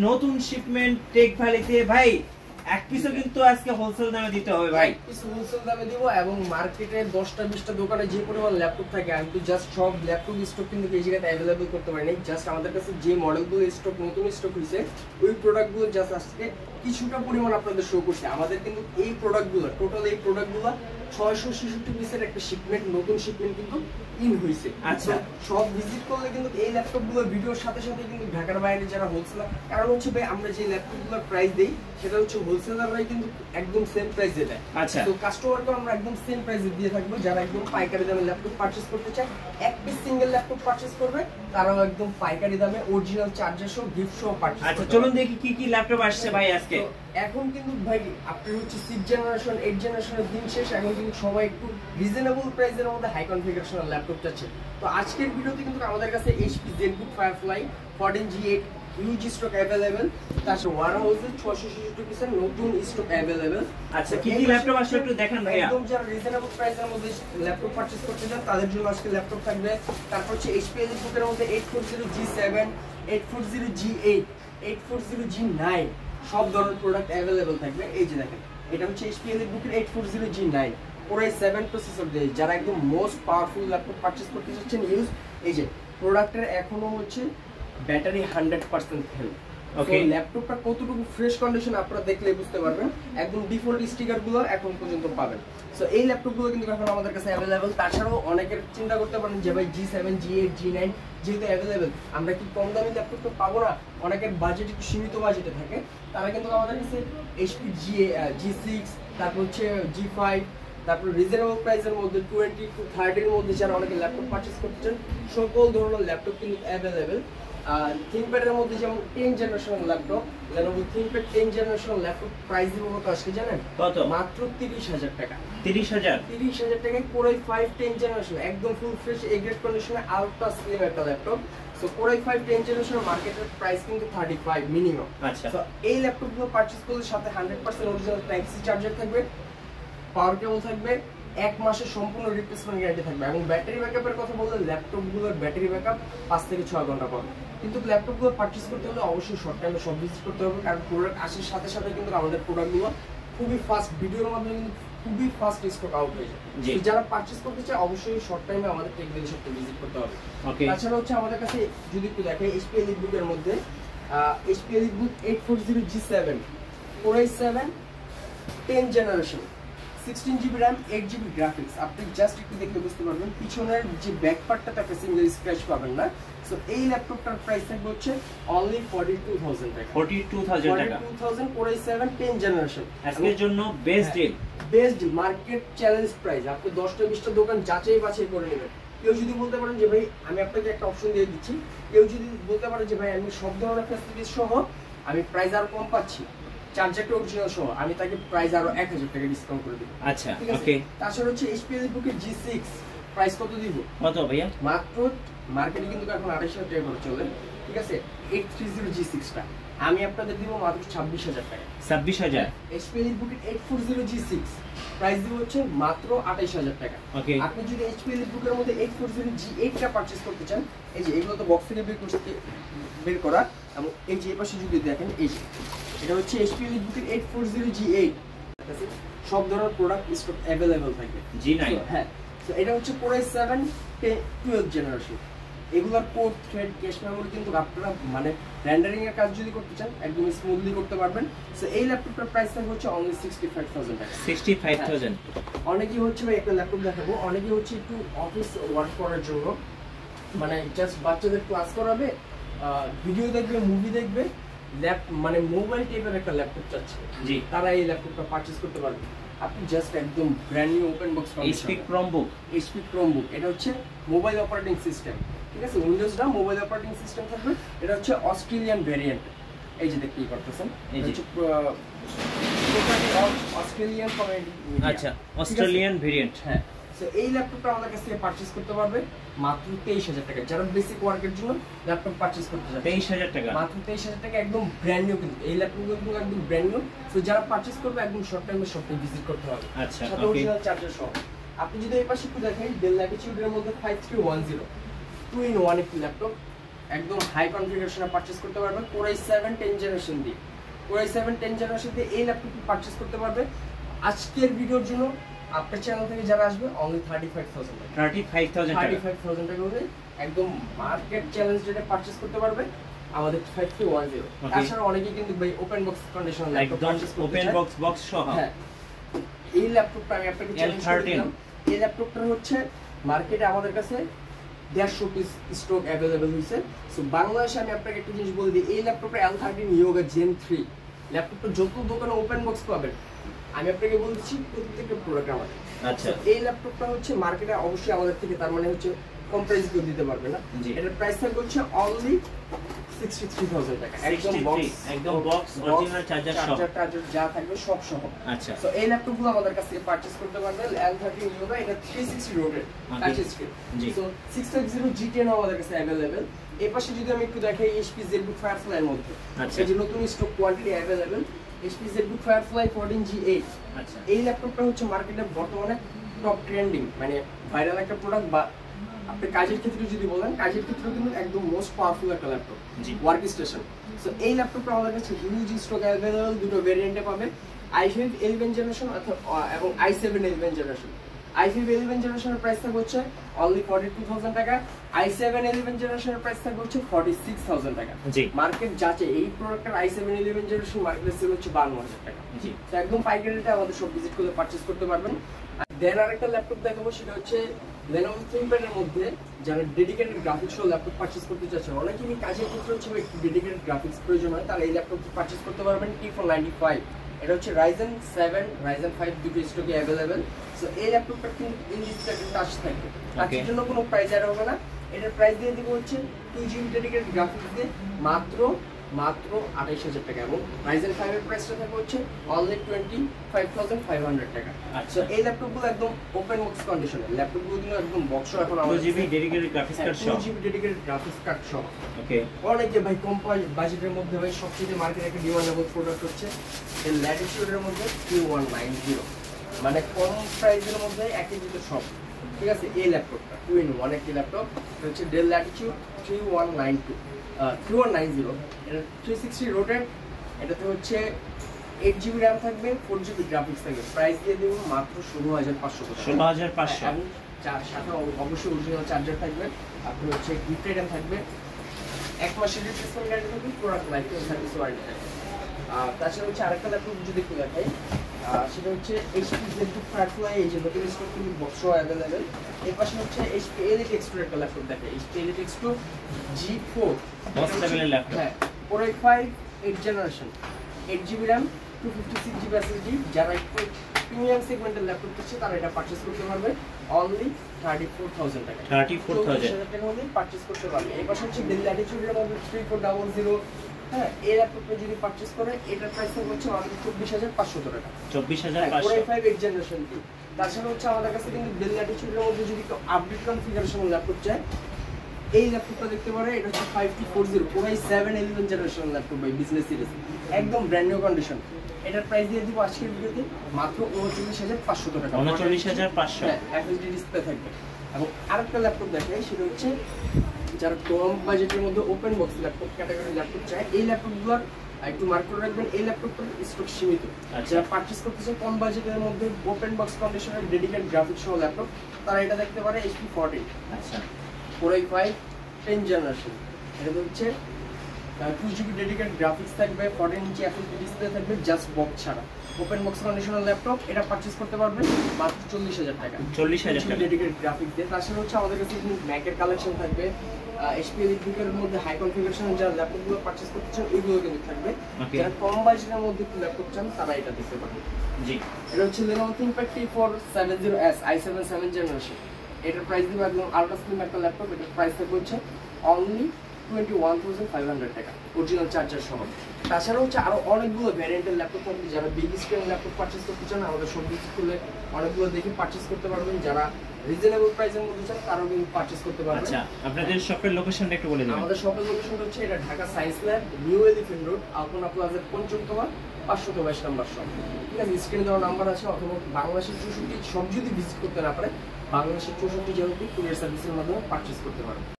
নতুন shipment take ভ্যালিতে ভাই এক পিসও কিন্তু আজকে হোলসেল দামে দিতে হবে ভাই, এক পিস হোলসেল দামে দিব। এবং মার্কেটে 10টা 20টা দোকানে যে পরিমাণ ল্যাপটপ থাকে আমি তো জাস্ট সব ল্যাপটপ স্টক কিন্তু এই জায়গাতে অ্যাভেলেবল করতে পারি না। জাস্ট আমাদের কাছে যে মডেলগুলো স্টক নতুন স্টক হয়েছে ওই প্রোডাক্টগুলো জাস্ট আজকে কিছুটা পরিমাণ আপনাদের শো করছে। আমাদের কিন্তু এই প্রোডাক্টগুলো টোটাল এই প্রোডাক্টগুলো 666 পিসের একটা শিপমেন্ট, নতুন শিপমেন্ট কিন্তু ইন হয়েছে। আচ্ছা, সব ভিজিট করলে কিন্তু এই ল্যাপটপগুলো ভিডিওর সাথে সাথে কিন্তু ঢাকার বাইরে যারা হোলসেলার, কারণ হচ্ছে ভাই আমরা যে ল্যাপটপগুলোর প্রাইস দেই সেটা হচ্ছে হোলসেলাররাই কিন্তু একদম সেম প্রাইসে দেয়। আচ্ছা, তো কাস্টমারকে আমরা একদম সেম প্রাইসে দিয়ে থাকবো। যারা একদম পাইকারি দামে ল্যাপটপ পারচেজ করতে চায়, এক পিস সিঙ্গেল ল্যাপটপ পারচেজ করবে, তারাও একদম পাইকারি দামে অরিজিনাল চার্জার সহ গিফট সহ পারচেজ। আচ্ছা চলুন দেখি কি কি ল্যাপটপ আসছে ভাই আজকে। এখন কিন্তু ভাই আপনার হচ্ছে 6 জেনারেশন 8 জেনারেশনের দিন শেষ, এখন কিন্তু সবাই একটু রিজনেবল প্রাইসের মধ্যে হাই কনফিগারেশনের ল্যাপটপ চাচ্ছে। তো আজকের ভিডিওতে কিন্তু আমাদের কাছে HP ZBook Firefly 14G8 ইউজি স্টক अवेलेबल, তারপর ওয়ারহাউসে 666 পিসের নতুন স্টক अवेलेबल। আচ্ছা কি কি ল্যাপটপ আসলে একটু দেখান ভাইয়া। একদম যারা রিজনেবল প্রাইসের মধ্যে ল্যাপটপ পারচেজ করতে চান তাদের জন্য আজকে ল্যাপটপ থাকবে। তারপর হচ্ছে HP ZBook এর মধ্যে 840G7 840G8 840G9 সব ধরনের প্রোডাক্ট अवेलेबल থাকবে। এই যে দেখেন এটা হচ্ছে HP ZBook এর 840G9 Core i7 প্রসেসর দিয়ে যারা একদম মোস্ট পাওয়ারফুল ল্যাপটপ পারচেজ করতে চাচ্ছেন ইউজ। এই যে প্রোডাক্টের এখনো হচ্ছে ব্যাটারি 100% হেলথ। ওকে, ল্যাপটপটা কতটুকু ফ্রেশ কন্ডিশন আপনারা দেখলে বুঝতে পারবেন। একদম ডিফল্ট স্টিকারগুলো এখন পর্যন্ত পাবেন। সো এই ল্যাপটপগুলো কিন্তু এখন আমাদের কাছে अवेलेबल। তাছাড়াও অনেকের চিন্তা করতে পারেন যে ভাই G7 G8 G9 যেহেতু अवेलेबल আমরা কি কম দামি ল্যাপটপটা পাবো না? অনেকের বাজেট একটু সীমিত বাজেটে থাকে, তারা কিন্তু আমাদের কাছে HP G6 তারপর হচ্ছে G5 তারপর রিজনেবল প্রাইসের মধ্যে 20 to 30 এর মধ্যে যারা অনেকে ল্যাপটপ পারচেজ করতে চান সকল ধরনের ল্যাপটপ কিন্তু अवेलेबल। থিংকপ্যাডের মধ্যে যেমন 10 জেনারেশনের ল্যাপটপ, Lenovo ThinkPad 10 জেনারেশনের ল্যাপটপ প্রাইস দিব কত আজকে জানেন? কত? মাত্র 30,000 টাকা। 30,000 টাকায় Core i5 10 জেনারেশন একদম ফুল ফ্রেশ এ গ্রেড কন্ডিশনে আলট্রা স্লিম একটা ল্যাপটপ। সো Core i5 10 জেনারেশনের মার্কেটের প্রাইস কিন্তু 35 মিনিমাম। আচ্ছা, সো এই ল্যাপটপগুলো পারচেজ করলে সাথে 100% অরিজিনাল টাইপ সি চার্জার থাকবে, পাওয়ার কেবল থাকবে, 1 মাসের সম্পূর্ণ রিপ্লেসমেন্ট গ্যারান্টি থাকবে। এবং ব্যাটারি ব্যাকআপের কথা বললে ল্যাপটপগুলোর ব্যাটারি ব্যাকআপ 5 থেকে 6 ঘন্টা পাবে। কিন্তু ল্যাপটপগুলো পারচেজ করতে হলে অবশ্যই শর্ট টাইমে সব ভিজিট করতে হবে, কারণ প্রোডাক্ট আসার সাথে সাথে কিন্তু আমাদের প্রোডাক্টগুলো খুবই ফাস্ট ভিডিওর মাধ্যমে কিন্তু খুবই ফাস্ট স্টক আউট হয়ে যায়। যারা পারচেজ করতে চায় অবশ্যই শর্ট টাইমে আমাদের টেক ভ্যালি শপে ভিজিট করতে হবে। ওকে, তাছাড়া হচ্ছে আমাদের কাছে যদি একটু দেখে HP ZBook এর মধ্যে HP ZBook 840G7 Core i7 10 generation 16GB RAM 8GB graphics. আপনি জাস্ট একটু দেখলে বুঝতে পারবেন পিছনের যে ব্যাক পার্টটা তাকে সিঙ্গেল স্ক্র্যাচ পাবেন না। সো এই ল্যাপটপটার প্রাইস থাকবে হচ্ছে অনলি 42,000 টাকা। 42,000 টাকা 42,000 Core i7 10 জেনারেশন আজকের জন্য best deal, best market challenge price. আপনি 10টা 20টা দোকান যাচাই বাছাই করে নেবেন। কেউ যদি বলতে পারেন যে ভাই আমি আপনাকে একটা অপশন দিয়ে দিচ্ছি, কেউ যদি বলতে পারে যে ভাই আমি সব ধরনের ফ্যাসিলিটিস সহ আমি প্রাইস আর কম পাচ্ছি, চার্জারটা অরিজিনাল সহ, আমি তাকে প্রাইস আরো 1000 টাকা ডিসকাউন্ট করে দেব। আচ্ছা, ওকে। তাছাড়া হচ্ছে HP ZBook এর G6 প্রাইস কত দিব? কত ভাইয়া? মাত্র মার্কেটে কিন্তু এখন 28,000 টাকা করে চলে, ঠিক আছে? 830G6 টা আমি আপনাদের দিব মাত্র 26,000 টাকা। 26,000 HP ZBook এর 840G6 প্রাইস দিব হচ্ছে মাত্র 28,000 টাকা। ওকে, আপনি যদি HP ZBook এর মধ্যে 840G8 টা পারচেজ করতে চান, এই যে এগুলো তো বক্স থেকে বের করা, এবং এই যে এই পাশে যদি দেখেন এই যে এটা হচ্ছে HP ZBook এর 840G8 সব ধরনের প্রোডাক্ট স্টক अवेलेबल থাকবে। G9 হ্যাঁ, সো এটা হচ্ছে Core i7 12 জেনারেশন। এগুলার কোড থ্রেড ক্যাশ মেমরি কিন্তু আপনারা মানে রেন্ডারিং এর কাজ যদি করতে চান একদম স্মুথলি করতে পারবেন। সো এই ল্যাপটপটার প্রাইস থাকবে হচ্ছে অনলি 65,000 টাকা। 65,000 অনেকেই হচ্ছে ভাই একটা ল্যাপটপ দেখাবো, অনেকেই হচ্ছে একটু অফিস ওয়ার্ক করার জন্য মানে জাস্ট বাচ্চাদের ক্লাস করাবে, ভিডিও দেখবে, মুভি দেখবে, মানে মোবাইল টাইপের একটা ল্যাপটপ চাচ্ছে, জি, তারা এই ল্যাপটপটা পারচেজ করতে পারবে। আপনি জাস্ট একদম brand new open box HP Chromebook এটা হচ্ছে মোবাইল অপারেটিং সিস্টেম, ঠিক আছে? উইন্ডোজ না, মোবাইল অপারেটিং সিস্টেম থাকবে। এটা হচ্ছে অস্ট্রেলিয়ান ভেরিয়েন্ট। এই যে দেখতেই পারতেছেন এই যে অস্ট্রেলিয়ান কমিউনিটি। আচ্ছা, অস্ট্রেলিয়ান ভেরিয়েন্ট। হ্যাঁ, সো এই ল্যাপটপটা আমাদের কাছ থেকে পারচেজ করতে পারবে মাত্র 23,000 টাকা। যারা বেসিক ওয়ার্কের জন্য ল্যাপটপ পারচেজ করতে চান 23,000 টাকা, মাত্র 23,000 টাকা, একদম ব্র্যান্ড নিউ। কিন্তু এই ল্যাপটপগুলো কিন্তু একদম ব্র্যান্ড নিউ। সো যারা পারচেজ করবে একদম শর্ট টাইমে শপে ভিজিট করতে হবে। আচ্ছা, সাথে অরিজিনাল চার্জার সহ। আপনি যদি এই পাশে একটু দেখেন ডেল ল্যাটিটিউড এর মধ্যে 5310 2-in-1 একটি ল্যাপটপ একদম হাই কনফিগারেশনে পারচেজ করতে পারবে Core i7 10 জেনারেশন দিয়ে। Core i7 10 জেনারেশন দিয়ে এই ল্যাপটপটি পারচেজ করতে পারবে আজকের ভিডিওর জন্য আপনার চ্যানেল থেকে যারা আসবে অনলি 35000 টাকা। 35000 টাকা হলে একদম মার্কেট চ্যালেঞ্জ রেটে পারচেজ করতে পারবে আমাদের 5310। তাছাড়া অনেকেই কিন্তু ভাই open box condition laptop purchase করতে চায়, ওপেন বক্স সহ। হ্যাঁ, এই ল্যাপটপটা আমি আপনাকে চ্যালেঞ্জ করে দিলাম। এই ল্যাপটপটা হচ্ছে মার্কেটে আমাদের কাছে 150 পিস স্টক অ্যাভেলেবল হয়েছে। সো বাংলাদেশে আমি আপনাকে একটা জিনিস বলে দিই, এই ল্যাপটপটা L13 Yoga Gen 3 ল্যাপটপটা যত দোকানে ওপেন বক্স পাবেন আমি আপনাকে বলছি প্রত্যেকটা প্রোডাক্ট আমাদের। আচ্ছা, এই ল্যাপটপটা হচ্ছে মার্কেটে অবশ্যই আমাদের থেকে তার মানে হচ্ছে কম প্রাইস করে দিতে পারবে না। এটার প্রাইস থাকবে হচ্ছে অনলি 63000 টাকা। একদম বক্স অরিজিনাল চার্জার সহ, চার্জার যা থাকবে সব সহ। আচ্ছা, সো এই ল্যাপটপগুলো আমাদের কাছ থেকে পারচেজ করতে পারবেন। L13 Yoga এটা 360 rotate touch screen. So 650 G10 আমাদের কাছে अवेलेबल। এই পাশে যদি আমি একটু দেখাই HP ZBook Firefly এর মধ্যে, আচ্ছা, এই যে নতুন stock quantity available HP ZBook Firefly 14 G8। আচ্ছা, এই এই ল্যাপটপটা হচ্ছে মার্কেটে বর্তমানে টপ ট্রেন্ডিং, মানে ভাইরাল একটা প্রোডাক্ট। বা আপনি কাজের ক্ষেত্রে যদি বলেন, কাজের ক্ষেত্রে কিন্তু একদম মোস্ট পাওয়ারফুল একটা ল্যাপটপ, ওয়ার্ক স্টেশন। সো এই ল্যাপটপটা আমাদের কাছে হিউজ স্টক অ্যাভেলেবল, দুটো ভেরিয়েন্টে পাবেন, i5 11 জেনারেশন এবং i7 11 জেনারেশন। i5 11 জেনারেশনের প্রাইস থাকবে হচ্ছে অনলি 42000 টাকা, i7 11 জেনারেশনের প্রাইস থাকবে হচ্ছে 46000 টাকা। মার্কেট যাচ্ছে এই প্রোডাক্টের i7 11 জেনারেশন মার্কেটে সেল হচ্ছে 52000 টাকা। তো একদম পাইকারি রেটে আমাদের সব ভিজিট করে পারচেজ করতে পারবেন। দেন আরেকটা ল্যাপটপ দেখাবো, সেটা হচ্ছে Lenovo ThinkPad এর মধ্যে যারা ডেডিকেটেড গ্রাফিক্স সহ ল্যাপটপ পারচেজ করতে চাচ্ছেন, অনেকেরই কাজের ক্ষেত্রে হচ্ছে একটু ডেডিকেটেড গ্রাফিক্স প্রয়োজন হয়, তারা এই ল্যাপটপটি পারচেজ করতে পারবেন T495। এটা হচ্ছে Ryzen 7 Ryzen 5 দুটো স্টকে अवेलेबल। সো এই ল্যাপটপটা কিন্তু ইন ডিসপ্লে টাচ থাকবে, তার জন্য কোনো প্রাইস অ্যাড হবে না। এটার প্রাইস দিয়ে দিব হচ্ছে 2GB ডেডিকেটেড গ্রাফিক্স দিয়ে মাত্র 28000 টাকা, এবং Ryzen 5 এর প্রাইসটা থাকবে হচ্ছে অনলি 25500 টাকা। আচ্ছা, এই ল্যাপটপগুলো একদম ওপেন বক্স কন্ডিশনে, ল্যাপটপগুলো কিন্তু একদম বক্স এখন আমাদের 2GB ডেডিকেটেড গ্রাফিক্স কার্ড সহ, 2GB ডেডিকেটেড গ্রাফিক্স কার্ড সহ। ওকে, অনেক যে ভাই কম বাজেটের মধ্যে ভাই সবচেয়ে মার্কেটে একটা ডিমান্ডেবল প্রোডাক্ট হচ্ছে এই ল্যাটিটিউডের মধ্যে 3190, মানে কম প্রাইসের মধ্যে একই দিতে সব। ঠিক আছে, এই ল্যাপটপটা 2-in-1 একটি ল্যাপটপ, এটা হচ্ছে Dell Latitude 3190। এটা 360 রোটেট, এটাতে হচ্ছে 8GB RAM থাকবে, 4GB গ্রাফিক্স থাকবে। প্রাইস দিয়ে দেব মাত্র 16500 টাকা। 16500, এবং সাথে অবশ্যই অরিজিনাল চার্জার থাকবে, আপনার হচ্ছে গিফট আইটেম থাকবে, 1 মাসের রিপ্লেসমেন্ট গ্যারান্টি থাকবে, প্রোডাক্ট লাইফ সার্ভিস ওয়ারেন্টি থাকবে। তাছাড়া হচ্ছে আরেকটা ল্যাপটপ যদি একটু দেখাই, সেটা হচ্ছে HP ZBook Firefly, এই যে নতুন স্টক কিন্তু বক্স অ্যাভেলেবল। এর পাশে হচ্ছে HP Elite X2 একটা ল্যাপটপ দেখে, HP Elite X2 G4 বস লেভেলের ল্যাপটপ। হ্যাঁ, Core i5 8 generation, 8GB RAM 256GB SSD। যারা একটু প্রিমিয়াম সেগমেন্টের ল্যাপটপ চাচ্ছে তারা এটা পারচেজ করতে পারবে অনলি 34000 টাকা। 34000 টাকা হলে পারচেজ করতে পারবে। এই পাশে হচ্ছে Dell Latitude এর মধ্যে 3400। হ্যাঁ, এই ল্যাপটপটা যদি পারচেজ করে এটার প্রাইস হচ্ছে অনলি 24500 টাকা। 24500 Core i5 8 জেনারেশন কি। তাছাড়া হচ্ছে আমাদের কাছে কিন্তু Dell Latitude এর মধ্যে যদি আপডেট কনফিগারেশন ল্যাপটপ চায়, এই ল্যাপটপটা দেখতে পারে। এটা হচ্ছে 5240 Core i7 11 generation laptop by business series, একদম ব্র্যান্ড নিউ কন্ডিশন। এটার প্রাইস দিয়ে দিব আজকের ভিডিওতে মাত্র 39500 টাকা। 39500, হ্যাঁ, FHD ডিসপ্লে থাকবে। এবং আরেকটা ল্যাপটপ দেখে, সেটা হচ্ছে যারা কম বাজেটের মধ্যে open box laptop category laptop চায়, এই ল্যাপটপগুলোর একটু মার্ক করে রাখবেন, এই ল্যাপটপটার স্টক সীমিত। যারা পারচেজ করতে চায় কম বাজেটের মধ্যে ওপেন বক্স কন্ডিশনের ডেডিকেটেড গ্রাফিক্স সহ ল্যাপটপ, তারা এটা দেখতে পারে HP 14। আচ্ছা, Core i5 10 জেনারেশন, এটা হচ্ছে 2GB ডেডিকেটেড গ্রাফিক্স থাকবে, 14 ইঞ্চি FHD ডিসপ্লে থাকবে, জাস্ট বক্স ছাড়া। ওপেন বক্স কন্ডিশনাল ল্যাপটপ, এটা পারচেজ করতে পারবেন মাত্র 40000 টাকা। 40000 টাকা ডেডিকেটেড গ্রাফিক্স দিয়ে। তাছাড়া হচ্ছে আমাদের কাছে ম্যাকের কালেকশন থাকবে, HP Elite এর মধ্যে হাই কনফিগারেশনের যারা ল্যাপটপগুলো পারচেজ করতে চান ওইগুলো কিন্তু থাকবে। যারা কম বাজেটের মধ্যে একটু ল্যাপটপ চান তারা এটা দেখতে পারবেন। জি, এটা হচ্ছে Lenovo ThinkPad T470S i7 7 generation. এটার প্রাইস দিব একদম আলট্রা স্লিম একটা ল্যাপটপ, এটার প্রাইস থাকবে হচ্ছে অনলি 21500 টাকা, অরিজিনাল চার্জার সহ। তাছাড়া হচ্ছে আরো অনেকগুলো ভ্যারিয়েন্টের ল্যাপটপ থাকবে, যারা বিগ স্ক্রিন ল্যাপটপ পারচেজ করতে চান আমাদের সব কিছু খুলে অনেকগুলো দেখে পারচেজ করতে পারবেন। যারা রিজনেবল প্রাইসের মধ্যে চান তারাও কিন্তু পারচেজ করতে পারবেন। আচ্ছা, আপনাদের শপের লোকেশনটা একটু বলে দিন। আমাদের শপের লোকেশনটা হচ্ছে এটা Dhaka science lab, new elephant road, Alpana প্লাজার 5ম তলা 522 নম্বর শপ। ঠিক আছে, স্ক্রিনে দেওয়া নাম্বার আছে, অথবা বাংলাদেশের 64 সব যদি ভিজিট করতে না পারে বাংলাদেশের 64 জেলাতে কুরিয়ার সার্ভিসের মাধ্যমে পারচেজ করতে পারবেন।